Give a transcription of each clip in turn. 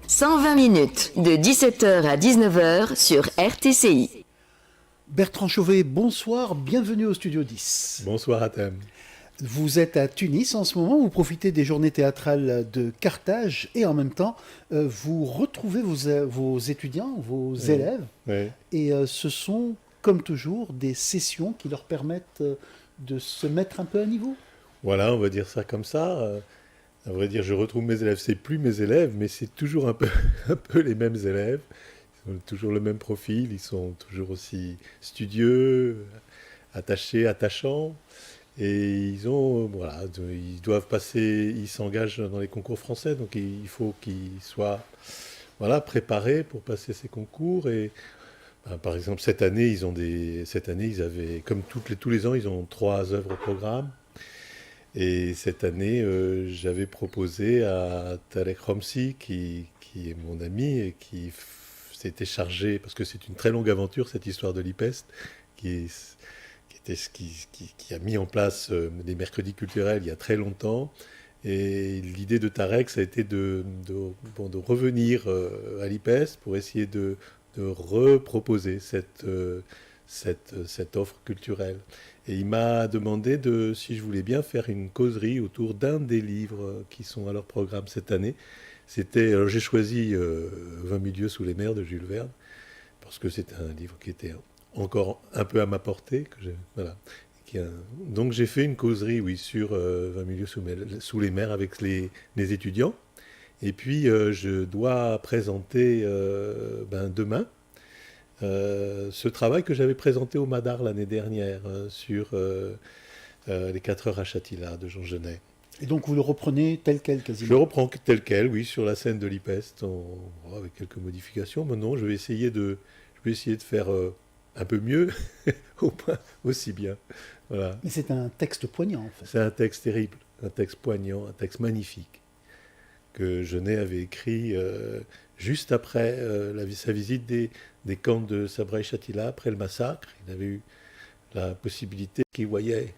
120 minutes, de 17h à 19h sur RTCI. Bertrand Chauvet, bonsoir, bienvenue au Studio 10. Bonsoir Athème. Vous êtes à Tunis en ce moment, vous profitez des journées théâtrales de Carthage et en même temps, vous retrouvez vos étudiants, vos élèves. Oui. Et ce sont, comme toujours, des sessions qui leur permettent de se mettre un peu à niveau. Voilà, on va dire ça comme ça. À vrai dire, je retrouve mes élèves. C'est plus mes élèves, mais c'est toujours un peu, un peu les mêmes élèves. Ils ont toujours le même profil, ils sont toujours aussi studieux, attachés, attachants. Et ils doivent passer, ils s'engagent dans les concours français, donc il faut qu'ils soient préparés pour passer ces concours. Et par exemple, cette année, ils avaient, comme tous les ans, ils ont 3 œuvres au programme. Et cette année, j'avais proposé à Tarek Romsi, qui est mon ami et qui s'était chargé, parce que c'est une très longue aventure, cette histoire de l'IPEST, qui a mis en place des mercredis culturels il y a très longtemps. Et l'idée de Tarek, ça a été de revenir à l'IPEST pour essayer de reproposer cette offre culturelle. Et il m'a demandé si je voulais bien faire une causerie autour d'un des livres qui sont à leur programme cette année. Alors j'ai choisi 20 000 lieues sous les mers de Jules Verne, parce que c'était un livre qui était encore un peu à ma portée. Donc j'ai fait une causerie, oui, sur 20 000 lieues sous les mers avec les étudiants. Et puis je dois présenter demain ce travail que j'avais présenté au Madar l'année dernière sur les 4 heures à Châtillard de Jean Genet. Et donc vous le reprenez tel quel quasiment? Je le reprends tel quel, oui, sur la scène de l'IPEST, avec quelques modifications. Maintenant, je vais essayer de faire un peu mieux, au moins aussi bien. Voilà. Mais c'est un texte poignant en fait. C'est un texte terrible, un texte poignant, un texte magnifique, que Genet avait écrit juste après sa visite des camps de Sabra et Shatila, après le massacre. Il avait eu la possibilité qu'il voyait.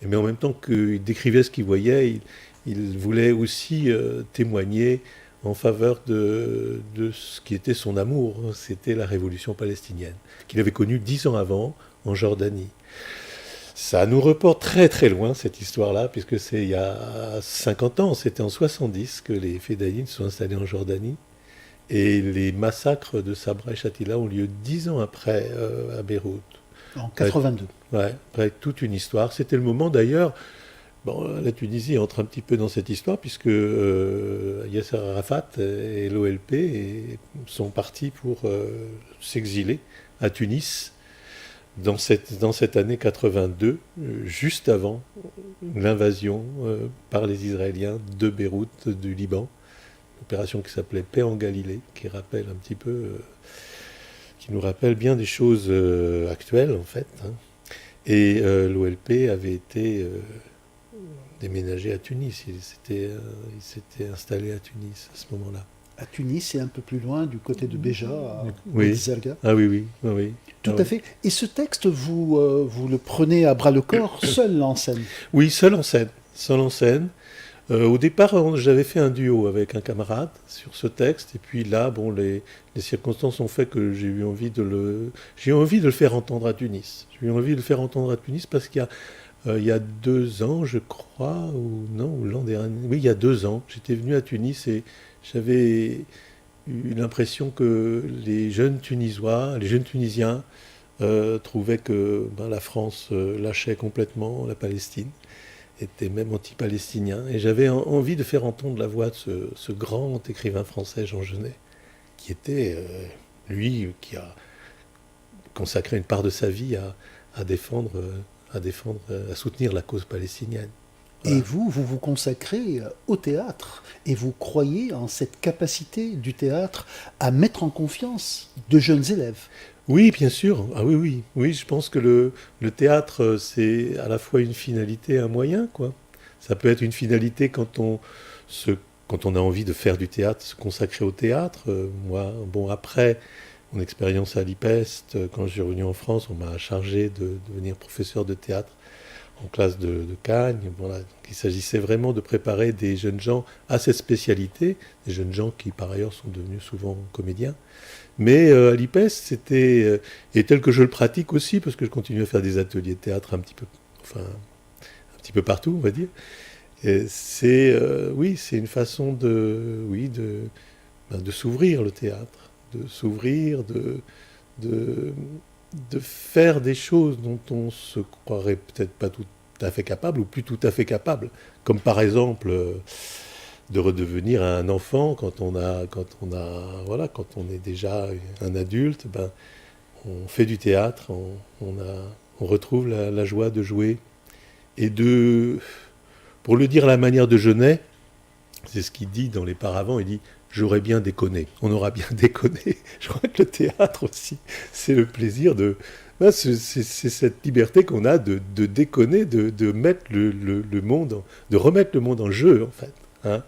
Mais en même temps qu'il décrivait ce qu'il voyait, il voulait aussi témoigner en faveur de ce qui était son amour. C'était la révolution palestinienne, qu'il avait connue 10 ans avant en Jordanie. Ça nous reporte très très loin, cette histoire-là, puisque c'est il y a 50 ans, c'était en 70 que les Fédayines sont installés en Jordanie. Et les massacres de Sabra et Shatila ont lieu 10 ans après à Beyrouth. En 82. Après toute une histoire. C'était le moment d'ailleurs, la Tunisie entre un petit peu dans cette histoire, puisque Yasser Arafat et l'OLP sont partis pour s'exiler à Tunis dans cette année 82, juste avant l'invasion par les Israéliens de Beyrouth, du Liban. Une opération qui s'appelait Paix en Galilée, qui nous rappelle bien des choses actuelles en fait. Et l'OLP avait été déménagé à Tunis. Il s'était installé à Tunis à ce moment-là. À Tunis, c'est un peu plus loin, du côté de Béja, à Oui. Zerga. Ah oui. Tout à fait. Et ce texte, vous le prenez à bras-le-corps, seul en scène? Oui, seul en scène. Au départ, j'avais fait un duo avec un camarade sur ce texte, et puis là, les circonstances ont fait que j'ai eu envie de le faire entendre à Tunis. J'ai eu envie de le faire entendre à Tunis parce qu'il y a 2 ans, je crois, ou l'an dernier. Oui, il y a 2 ans, j'étais venu à Tunis et j'avais eu l'impression que les jeunes Tunisiens trouvaient que la France lâchait complètement la Palestine, était même anti-palestinien. Et j'avais envie de faire entendre la voix de ce grand écrivain français, Jean Genet, qui était, qui a consacré une part de sa vie à soutenir la cause palestinienne. Voilà. Et vous vous consacrez au théâtre, et vous croyez en cette capacité du théâtre à mettre en confiance de jeunes élèves. Oui, bien sûr. Ah oui. Je pense que le théâtre, c'est à la fois une finalité et un moyen, quoi. Ça peut être une finalité quand on a envie de faire du théâtre, se consacrer au théâtre. Après mon expérience à l'IPEST, quand je suis revenu en France, on m'a chargé de devenir professeur de théâtre en classe de Cagnes. Voilà. Donc, il s'agissait vraiment de préparer des jeunes gens à cette spécialité, des jeunes gens qui par ailleurs sont devenus souvent comédiens. Mais à l'IPES, c'était, et tel que je le pratique aussi, parce que je continue à faire des ateliers de théâtre un petit peu partout, on va dire. Et oui, c'est une façon de s'ouvrir le théâtre, de s'ouvrir, de faire des choses dont on se croirait peut-être pas tout à fait capable, ou plus tout à fait capable. Comme par exemple de redevenir un enfant quand on est déjà un adulte, ben, on fait du théâtre, on retrouve la joie de jouer. Et pour le dire à la manière de Genet, c'est ce qu'il dit dans Les Paravents, il dit « j'aurais bien déconné ». On aura bien déconné. Je crois que le théâtre aussi, c'est le plaisir c'est cette liberté qu'on a de déconner, de mettre le monde, de remettre le monde en jeu, en fait. Hein.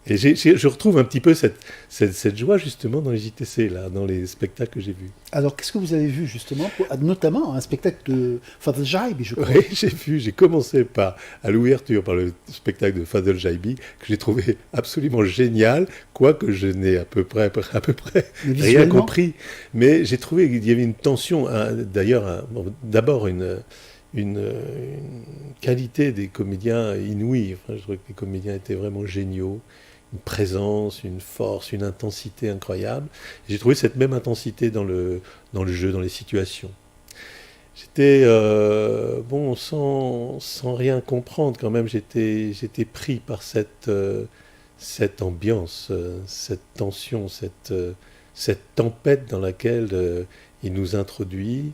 Et je retrouve un petit peu cette joie, justement, dans les JTC, là, dans les spectacles que j'ai vus. Alors, qu'est-ce que vous avez vu, justement, notamment un spectacle de Fadel Jaibi, je crois. Oui, j'ai commencé à l'ouverture par le spectacle de Fadel Jaibi, que j'ai trouvé absolument génial, quoique je n'ai à peu près rien compris. Mais j'ai trouvé qu'il y avait une tension, d'ailleurs, d'abord une qualité des comédiens inouïe. Enfin, je trouvais que les comédiens étaient vraiment géniaux. Une présence, une force, une intensité incroyable. Et j'ai trouvé cette même intensité dans le jeu, dans les situations. J'étais, sans rien comprendre quand même, j'étais pris par cette ambiance, cette tension, cette tempête dans laquelle il nous introduit.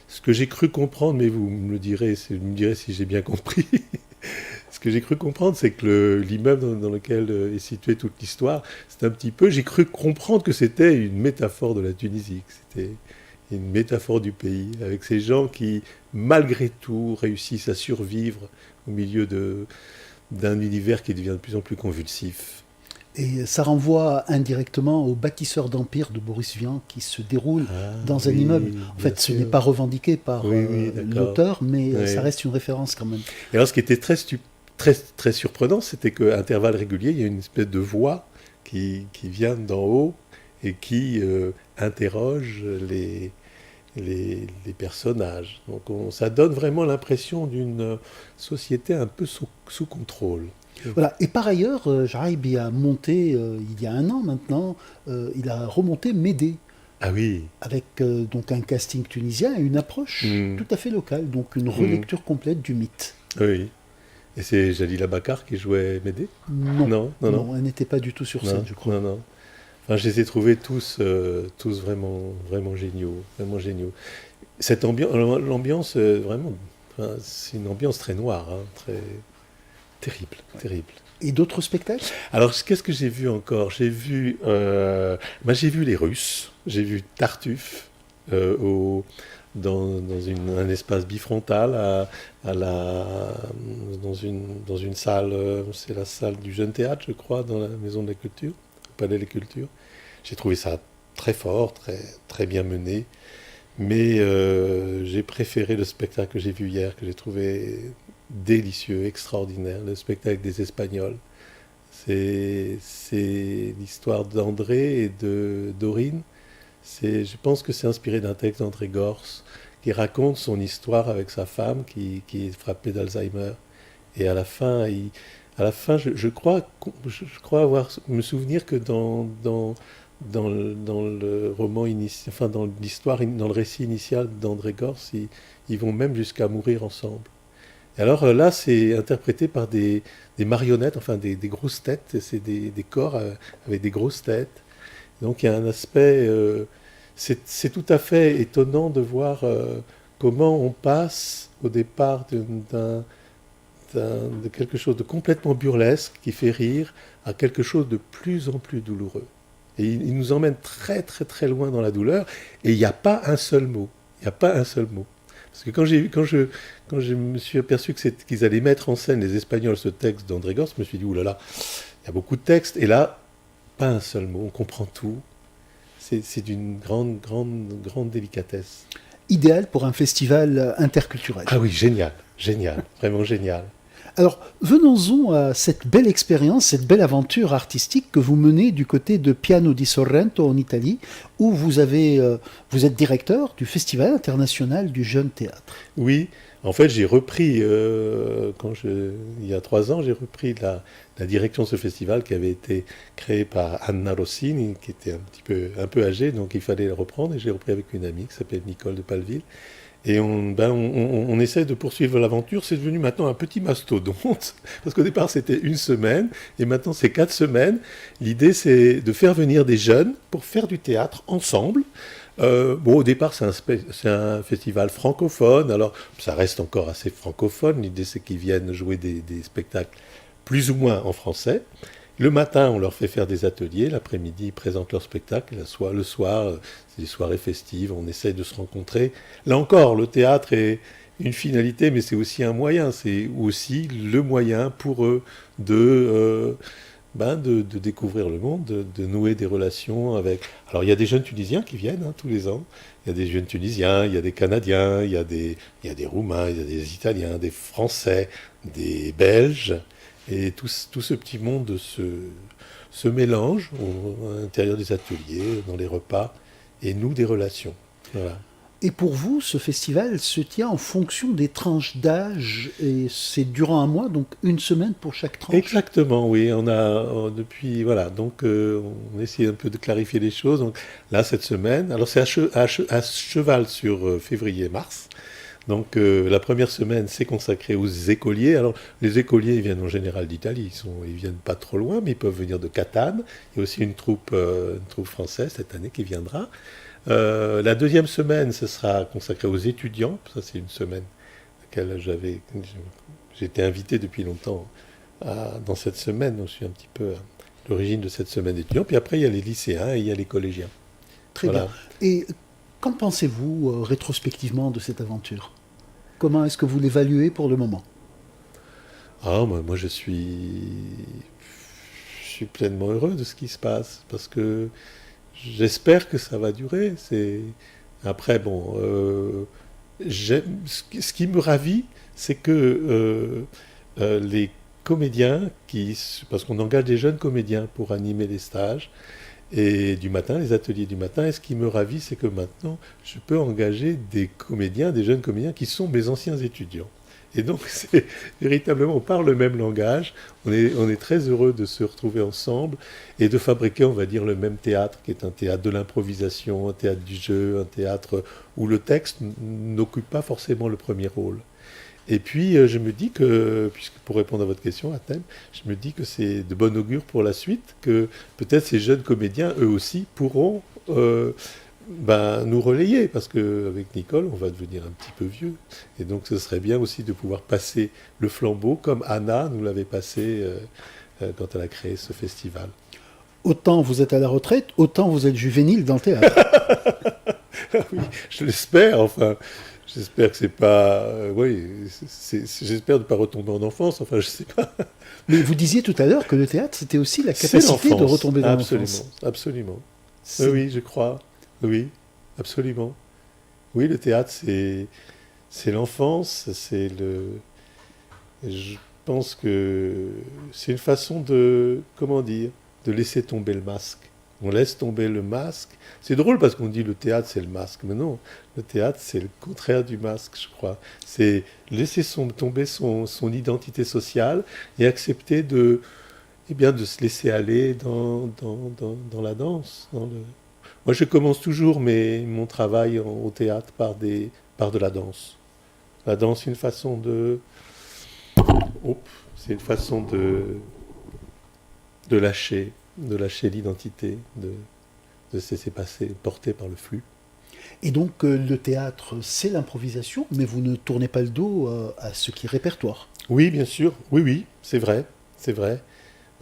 Ce que j'ai cru comprendre, mais vous me direz si j'ai bien compris. Ce que j'ai cru comprendre, c'est que l'immeuble dans lequel est située toute l'histoire, j'ai cru comprendre que c'était une métaphore de la Tunisie, que c'était une métaphore du pays, avec ces gens qui, malgré tout, réussissent à survivre au milieu d'un univers qui devient de plus en plus convulsif. Et ça renvoie indirectement au bâtisseur d'empire de Boris Vian qui se déroule dans un immeuble. En fait, ce n'est pas revendiqué par l'auteur, mais ça reste une référence quand même. Et alors, ce qui était très surprenant, c'était qu'à intervalles réguliers, il y a une espèce de voix qui vient d'en haut et qui interroge les personnages. Donc ça donne vraiment l'impression d'une société un peu sous contrôle. Voilà. Et par ailleurs, Jaibi a monté, il y a 1 an maintenant, il a remonté Médée. Ah oui. Avec donc un casting tunisien et une approche tout à fait locale, donc une relecture complète du mythe. Oui. Et c'est Jalila Bakar qui jouait Médée ? Non, elle n'était pas du tout sur scène, je crois. Non. Enfin, je les ai trouvés tous vraiment, vraiment géniaux, vraiment géniaux. Cette l'ambiance, vraiment, c'est une ambiance très noire, hein, très terrible. Et d'autres spectacles ? Alors, qu'est-ce que j'ai vu encore ? J'ai vu les Russes, j'ai vu Tartuffe dans un espace bifrontal dans une salle, c'est la salle du Jeune Théâtre, je crois, dans la Maison de la Culture, au Palais de la Culture. J'ai trouvé ça très fort, très, très bien mené, mais j'ai préféré le spectacle que j'ai vu hier, que j'ai trouvé délicieux, extraordinaire, le spectacle des Espagnols. C'est l'histoire d'André et de Dorine. Je pense que c'est inspiré d'un texte d'André Gorz qui raconte son histoire avec sa femme qui est frappée d'Alzheimer. Et à la fin, je crois me souvenir que dans le roman initial, enfin dans l'histoire, dans le récit initial d'André Gorz, ils vont même jusqu'à mourir ensemble. Et alors là, c'est interprété par des marionnettes, enfin des grosses têtes, c'est des corps avec des grosses têtes. Donc il y a un aspect, c'est tout à fait étonnant de voir comment on passe au départ de quelque chose de complètement burlesque qui fait rire à quelque chose de plus en plus douloureux. Et il nous emmène très très très loin dans la douleur et il n'y a pas un seul mot. Parce que quand je me suis aperçu qu'ils allaient mettre en scène, les Espagnols, ce texte d'André Gorz, je me suis dit, oulala, il y a beaucoup de textes, et là, pas un seul mot, on comprend tout. C'est d'une grande délicatesse. idéal pour un festival interculturel. Ah oui, génial, génial, vraiment génial. Alors, venons-en à cette belle expérience, cette belle aventure artistique que vous menez du côté de Piano di Sorrento en Italie, où vous êtes directeur du Festival international du jeune théâtre. Oui, en fait, j'ai repris, il y a 3 ans, j'ai repris la direction de ce festival qui avait été créé par Anna Rossini, qui était un peu âgée, donc il fallait le reprendre, et j'ai repris avec une amie qui s'appelle Nicole de Palville. Et on essaie de poursuivre l'aventure. C'est devenu maintenant un petit mastodonte, parce qu'au départ c'était 1 semaine, et maintenant c'est 4 semaines. L'idée c'est de faire venir des jeunes pour faire du théâtre ensemble. Au départ c'est un festival francophone, alors ça reste encore assez francophone. L'idée c'est qu'ils viennent jouer des spectacles plus ou moins en français. Le matin, on leur fait faire des ateliers. L'après-midi, ils présentent leur spectacle. Le soir, c'est des soirées festives. On essaye de se rencontrer. Là encore, le théâtre est une finalité, mais c'est aussi un moyen. C'est aussi le moyen pour eux de découvrir le monde, de nouer des relations avec... Alors, il y a des jeunes Tunisiens qui viennent tous les ans. Il y a des jeunes Tunisiens, il y a des Canadiens, il y a des Roumains, il y a des Italiens, des Français, des Belges. Et tout ce petit monde se mélange à l'intérieur des ateliers, dans les repas, et noue des relations. Voilà. Et pour vous, ce festival se tient en fonction des tranches d'âge, et c'est durant un mois, donc 1 semaine pour chaque tranche. Exactement, oui. Donc on essaie un peu de clarifier les choses. Donc, là, cette semaine, alors c'est à cheval sur février-mars. Donc la première semaine, c'est consacré aux écoliers. Alors les écoliers, ils viennent en général d'Italie, ils viennent pas trop loin, mais ils peuvent venir de Catane. Il y a aussi une troupe française cette année qui viendra. La deuxième semaine, ce sera consacré aux étudiants. Ça, c'est une semaine à laquelle j'ai été invité depuis longtemps dans cette semaine. Donc je suis un petit peu à l'origine de cette semaine d'étudiants. Puis après, il y a les lycéens et il y a les collégiens. Très bien. Et qu'en pensez-vous rétrospectivement de cette aventure ? Comment est-ce que vous l'évaluez pour le moment ? Moi, je suis pleinement heureux de ce qui se passe, parce que j'espère que ça va durer. Après, ce qui me ravit, c'est que les comédiens, parce qu'on engage des jeunes comédiens pour animer les stages, et du matin, les ateliers du matin. Et ce qui me ravit, c'est que maintenant, je peux engager des jeunes comédiens qui sont mes anciens étudiants. Et donc, c'est véritablement, on parle le même langage. On est très heureux de se retrouver ensemble et de fabriquer, on va dire, le même théâtre, qui est un théâtre de l'improvisation, un théâtre du jeu, un théâtre où le texte n'occupe pas forcément le premier rôle. Et puis, je me dis que, puisque pour répondre à votre question, à thème, je me dis que c'est de bon augure pour la suite, que peut-être ces jeunes comédiens, eux aussi, pourront nous relayer, parce qu'avec Nicole, on va devenir un petit peu vieux. Et donc, ce serait bien aussi de pouvoir passer le flambeau, comme Anna nous l'avait passé quand elle a créé ce festival. Autant vous êtes à la retraite, autant vous êtes juvénile dans le théâtre. Oui, je l'espère, enfin... J'espère que c'est pas... j'espère ne pas retomber en enfance, enfin, je sais pas. Mais vous disiez tout à l'heure que le théâtre, c'était aussi la capacité de retomber dans l'enfance. Absolument. Oui, je crois. Oui, absolument. Oui, le théâtre, c'est l'enfance, Je pense que c'est une façon de laisser tomber le masque. On laisse tomber le masque. C'est drôle parce qu'on dit le théâtre c'est le masque, mais non, le théâtre c'est le contraire du masque, je crois. C'est laisser tomber son identité sociale et accepter de se laisser aller dans la danse. Moi je commence toujours mon travail au théâtre par de la danse. La danse c'est une façon de lâcher l'identité, de se laisser passer, porter par le flux. Et donc le théâtre, c'est l'improvisation, mais vous ne tournez pas le dos à ce qui est répertoire. Oui, bien sûr, oui, c'est vrai.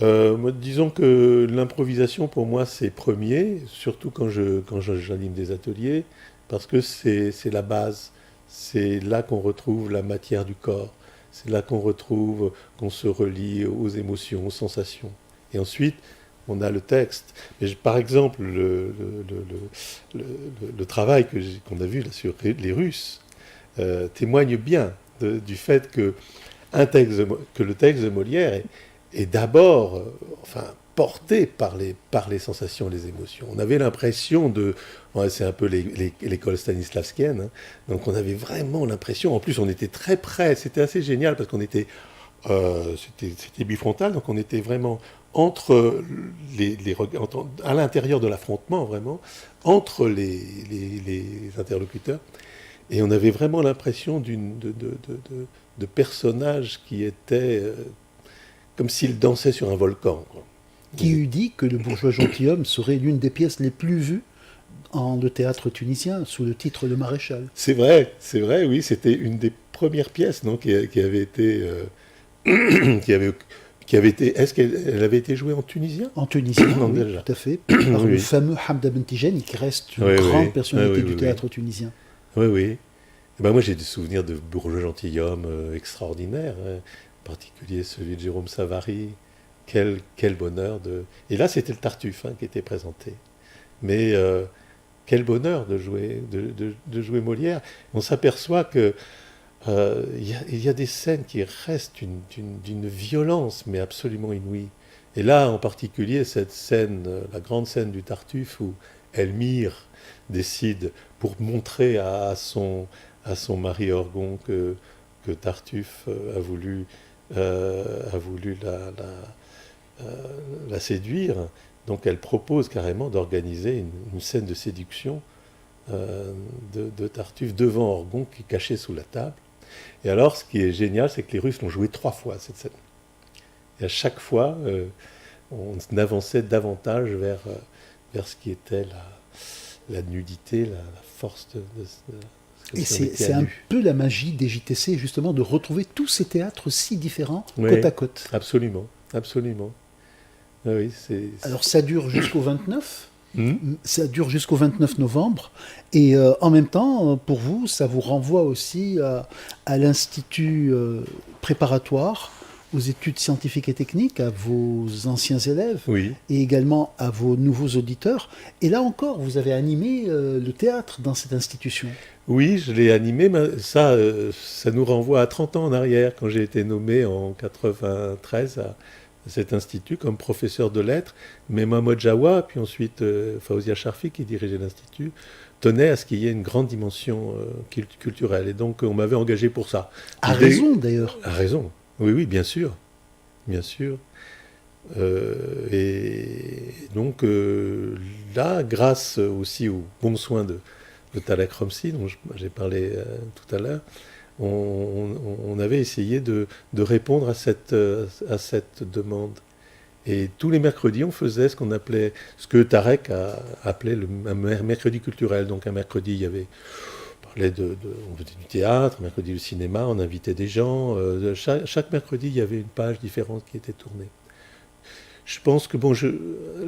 Disons que l'improvisation, pour moi, c'est premier, surtout quand j'anime des ateliers, parce que c'est la base. C'est là qu'on retrouve la matière du corps. C'est là qu'on se relie aux émotions, aux sensations. Et ensuite, on a le texte. Mais par exemple, le travail qu'on a vu là sur les Russes témoigne bien du fait que le texte de Molière est d'abord porté par les sensations, les émotions. On avait l'impression c'est un peu l'école stanislavskienne, hein, donc on avait vraiment l'impression, en plus on était très près, c'était assez génial parce qu'on était, c'était bifrontal, donc on était vraiment à l'intérieur de l'affrontement, vraiment, entre les interlocuteurs, et on avait vraiment l'impression de personnages qui étaient comme s'ils dansaient sur un volcan, quoi. Qui eût dit que Le bourgeois gentilhomme serait l'une des pièces les plus vues en le théâtre tunisien, sous le titre Le Maréchal. C'est vrai, oui, c'était une des premières pièces, non, qui avait été, qui avait été, est-ce qu'elle avait été jouée en tunisien? En tunisien, oui, déjà. tout à fait, par Oui. le fameux Hamda Bentijani, qui reste une grande personnalité du théâtre tunisien. Oui, oui. Et ben moi, j'ai des souvenirs de bourgeois gentilhomme extraordinaires, hein, en particulier celui de Jérôme Savary. Quel bonheur de... Et là, c'était le Tartuffe, hein, qui était présenté. Mais quel bonheur de jouer Molière. On s'aperçoit que il y a des scènes qui restent d'une violence, mais absolument inouïe. Et là, en particulier, cette scène, la grande scène du Tartuffe, où Elmire décide, pour montrer à son mari Orgon que Tartuffe a voulu la séduire, donc elle propose carrément d'organiser une scène de séduction de Tartuffe devant Orgon qui est caché sous la table. Et alors, ce qui est génial, c'est que les Russes l'ont joué 3 fois, cette scène. Et à chaque fois, on avançait davantage vers ce qui était la nudité, la force Et c'est un peu la magie des JTC, justement, de retrouver tous ces théâtres si différents, oui, côte à côte. Absolument. Oui, Alors ça dure jusqu'au 29 Ça dure jusqu'au 29 novembre. Et en même temps, pour vous, ça vous renvoie aussi à l'institut préparatoire, aux études scientifiques et techniques, à vos anciens élèves, oui. Et également à vos nouveaux auditeurs. Et là encore, vous avez animé le théâtre dans cette institution. Oui, je l'ai animé, mais ça nous renvoie à 30 ans en arrière, quand j'ai été nommé en 93 à cet institut comme professeur de lettres. Mais Mahmoud Jawa, puis ensuite Faouzia Charfi, qui dirigeait l'institut, tenait à ce qu'il y ait une grande dimension culturelle. Et donc on m'avait engagé pour ça. À raison d'ailleurs. À raison, oui, bien sûr. Et donc là, grâce aussi aux bons soins de Talek Romsi, dont j'ai parlé tout à l'heure, on avait essayé de répondre à cette demande. Et tous les mercredis, on faisait ce que Tarek a appelé un mercredi culturel. Donc un mercredi, on faisait du théâtre, un mercredi du cinéma, on invitait des gens. Chaque mercredi, il y avait une page différente qui était tournée. Je pense que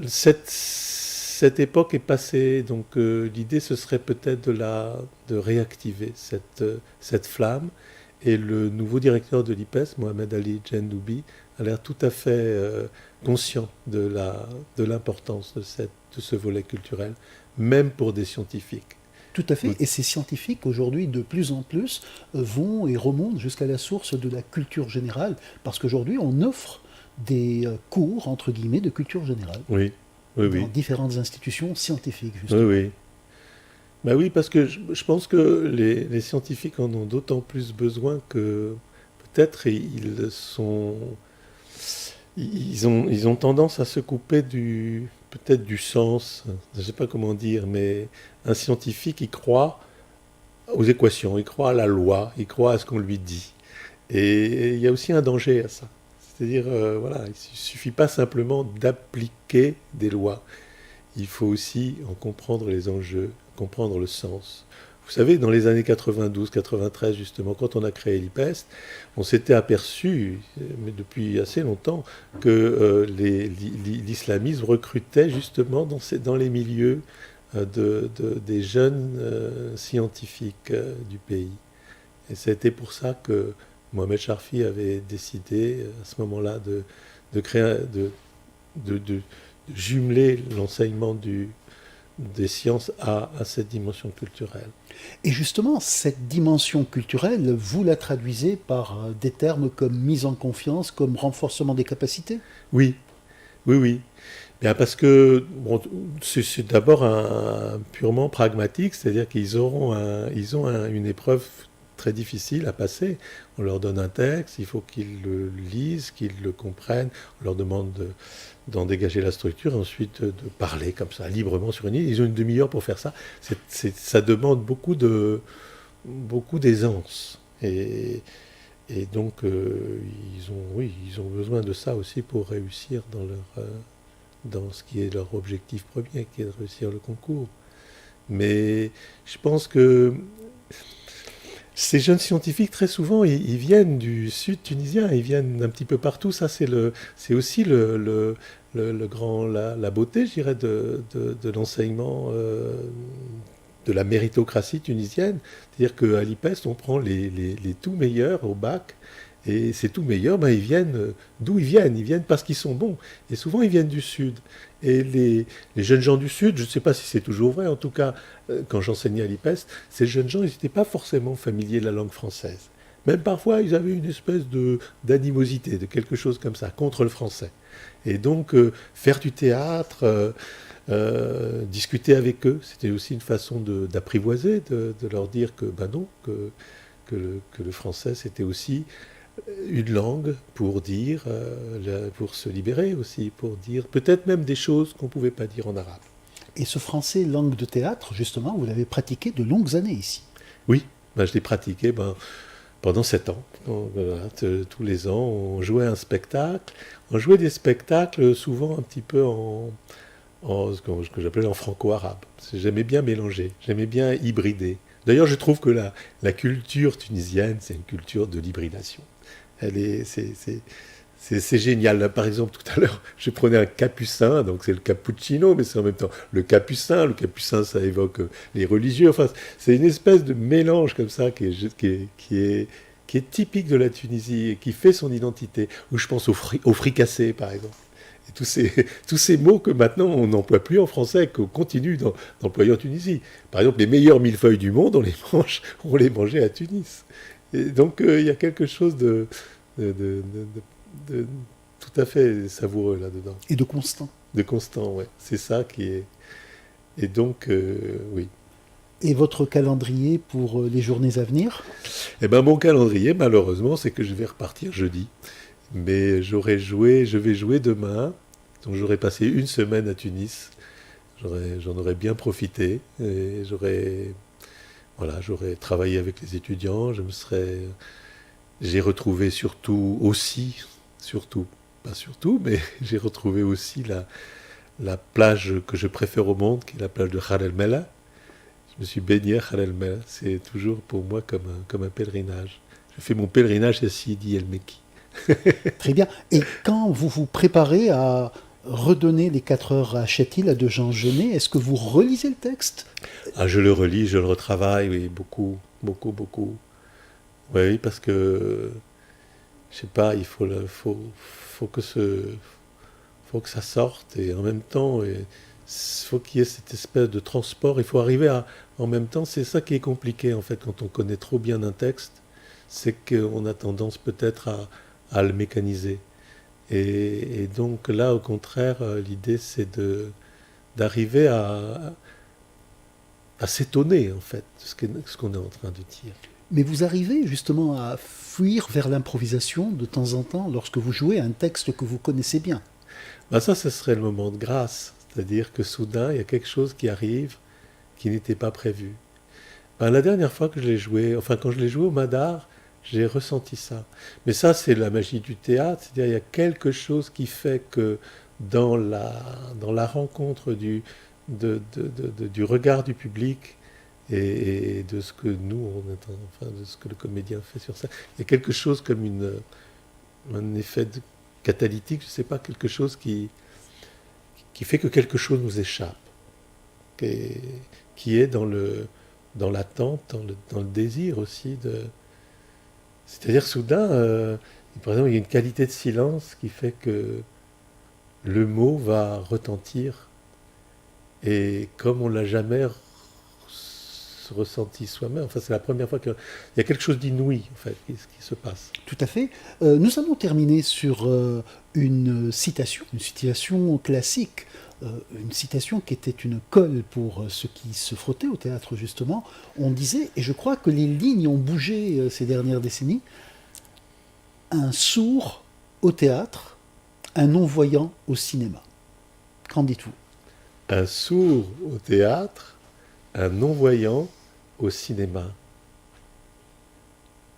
cette époque est passée, donc l'idée ce serait peut-être de réactiver cette flamme. Et le nouveau directeur de l'IPES, Mohamed Ali Djendoubi, a l'air tout à fait conscient de l'importance de ce volet culturel, même pour des scientifiques. Tout à fait, et ces scientifiques aujourd'hui de plus en plus vont et remontent jusqu'à la source de la culture générale, parce qu'aujourd'hui on offre des cours, entre guillemets, de culture générale. Oui. Dans différentes institutions scientifiques, justement. Oui. Ben oui, parce que je pense que les scientifiques en ont d'autant plus besoin que peut-être ils ont tendance à se couper peut-être du sens, je ne sais pas comment dire, mais un scientifique, il croit aux équations, il croit à la loi, il croit à ce qu'on lui dit. Et il y a aussi un danger à ça. C'est-à-dire, il ne suffit pas simplement d'appliquer des lois. Il faut aussi en comprendre les enjeux, comprendre le sens. Vous savez, dans les années 92-93, justement, quand on a créé l'IPEST, on s'était aperçu, mais depuis assez longtemps, que l'islamisme recrutait justement dans les milieux des jeunes scientifiques du pays. Et c'était pour ça que Mohamed Charfi avait décidé à ce moment-là de créer, jumeler l'enseignement des sciences à cette dimension culturelle. Et justement, cette dimension culturelle, vous la traduisez par des termes comme mise en confiance, comme renforcement des capacités? Oui, oui, oui. Bien parce que bon, c'est d'abord purement pragmatique, c'est-à-dire qu'ils ont une épreuve très difficile à passer. On leur donne un texte, il faut qu'ils le lisent, qu'ils le comprennent, on leur demande d'en dégager la structure, et ensuite de parler comme ça, librement sur une île. Ils ont une demi-heure pour faire ça. Ça demande beaucoup d'aisance. Et donc, ils ont besoin de ça aussi pour réussir dans ce qui est leur objectif premier, qui est de réussir le concours. Mais je pense que ces jeunes scientifiques, très souvent, ils viennent du sud tunisien, ils viennent d'un petit peu partout. Ça, c'est aussi la beauté, je dirais, de l'enseignement, de la méritocratie tunisienne. C'est-à-dire qu'à l'IPEST, on prend les tout meilleurs au bac, et ces tout meilleurs, ils viennent d'où ils viennent? Ils viennent parce qu'ils sont bons. Et souvent, ils viennent du Sud. Et les jeunes gens du Sud, je ne sais pas si c'est toujours vrai, en tout cas, quand j'enseignais à l'IPEST, ces jeunes gens, ils n'étaient pas forcément familiers de la langue française. Même parfois, ils avaient une espèce d'animosité, de quelque chose comme ça, contre le français. Et donc, faire du théâtre, discuter avec eux, c'était aussi une façon d'apprivoiser, de leur dire que, non, que le français, c'était aussi une langue pour dire, pour se libérer aussi, pour dire peut-être même des choses qu'on ne pouvait pas dire en arabe. Et ce français, langue de théâtre, justement, vous l'avez pratiqué de longues années ici. Oui, je l'ai pratiqué pendant 7 ans. Donc, voilà, tous les ans, on jouait un spectacle. On jouait des spectacles souvent un petit peu ce que j'appelais en franco-arabe. J'aimais bien mélanger, j'aimais bien hybrider. D'ailleurs, je trouve que la culture tunisienne, c'est une culture de l'hybridation. C'est génial. Par exemple, tout à l'heure, je prenais un capucin, donc c'est le cappuccino, mais c'est en même temps le capucin. Le capucin, ça évoque les religieux. Enfin, c'est une espèce de mélange comme ça qui est typique de la Tunisie et qui fait son identité. Ou je pense au fricassé, par exemple. Et tous ces mots que maintenant on n'emploie plus en français, qu'on continue d'employer en Tunisie. Par exemple, les meilleurs millefeuilles du monde, on les mangeait à Tunis. Et donc il y a quelque chose de tout à fait savoureux là-dedans. Et de constant. De constant, ouais. C'est ça qui est... Et donc, oui. Et votre calendrier pour les journées à venir? Eh bien, mon calendrier, malheureusement, c'est que je vais repartir jeudi. Mais je vais jouer demain. Donc j'aurai passé une semaine à Tunis. J'en aurais bien profité. Et j'aurais travaillé avec les étudiants. J'ai retrouvé mais j'ai retrouvé aussi la plage que je préfère au monde, qui est la plage de Khan el Mela. Je me suis baigné à Khan el Mela. C'est toujours pour moi comme un pèlerinage. Je fais mon pèlerinage à Sidi El Mekki. Très bien. Et quand vous vous préparez à redonner les 4 heures à Châtil, à de Jean Genet, est-ce que vous relisez le texte? Je le relis, je le retravaille, oui, beaucoup, beaucoup, beaucoup. Oui, parce que, je sais pas, faut que ça sorte, et en même temps, il faut qu'il y ait cette espèce de transport. Il faut arriver en même temps, c'est ça qui est compliqué, en fait, quand on connaît trop bien un texte, c'est qu'on a tendance peut-être à le mécaniser. Et donc là, au contraire, l'idée, c'est d'arriver à s'étonner, en fait, de ce qu'on est en train de dire. Mais vous arrivez justement à fuir vers l'improvisation de temps en temps lorsque vous jouez un texte que vous connaissez bien. Ça serait le moment de grâce. C'est-à-dire que soudain, il y a quelque chose qui arrive qui n'était pas prévu. La dernière fois que je l'ai joué, quand je l'ai joué au Madar, j'ai ressenti ça. Mais ça, c'est la magie du théâtre. C'est-à-dire, il y a quelque chose qui fait que dans la rencontre du regard du public et de ce que nous, de ce que le comédien fait sur ça, il y a quelque chose comme un effet catalytique, je ne sais pas, quelque chose qui fait que quelque chose nous échappe, qui est dans l'attente, dans le désir aussi de... C'est-à-dire, soudain, par exemple, il y a une qualité de silence qui fait que le mot va retentir. Et comme on ne l'a jamais ressenti soi-même, enfin c'est la première fois qu'il y a quelque chose d'inouï en fait, qui se passe. Tout à fait. Nous allons terminer sur une citation classique, une citation qui était une colle pour ceux qui se frottaient au théâtre justement. On disait, et je crois que les lignes ont bougé ces dernières décennies, un sourd au théâtre, un non-voyant au cinéma. Qu'en dites-vous? Un sourd au théâtre, un non-voyant au cinéma.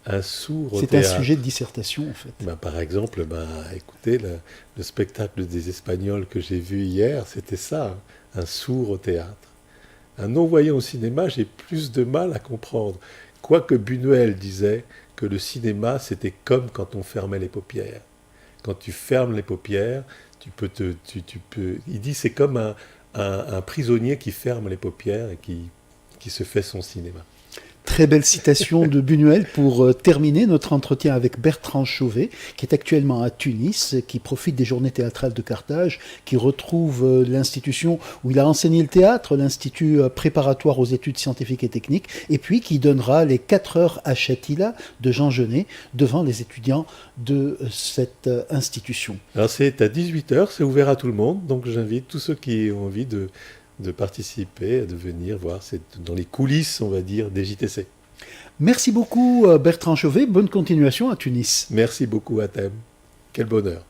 Un sourd au C'est théâtre. un sujet de dissertation en fait. Par exemple, écoutez, le spectacle des Espagnols que j'ai vu hier, c'était ça, un sourd au théâtre. Un non-voyant au cinéma, j'ai plus de mal à comprendre. Quoique Buñuel disait que le cinéma, c'était comme quand on fermait les paupières. Quand tu fermes les paupières, tu peux. Il dit c'est comme un prisonnier qui ferme les paupières et qui se fait son cinéma. Très belle citation de Buñuel pour terminer notre entretien avec Bertrand Chauvet, qui est actuellement à Tunis, qui profite des journées théâtrales de Carthage, qui retrouve l'institution où il a enseigné le théâtre, l'Institut préparatoire aux études scientifiques et techniques, et puis qui donnera les 4 heures à Shatila de Jean Genet devant les étudiants de cette institution. Alors c'est à 18h, c'est ouvert à tout le monde, donc j'invite tous ceux qui ont envie de participer, de venir voir, c'est dans les coulisses, on va dire, des JTC. Merci beaucoup Bertrand Chauvet, bonne continuation à Tunis. Merci beaucoup à Thème, quel bonheur.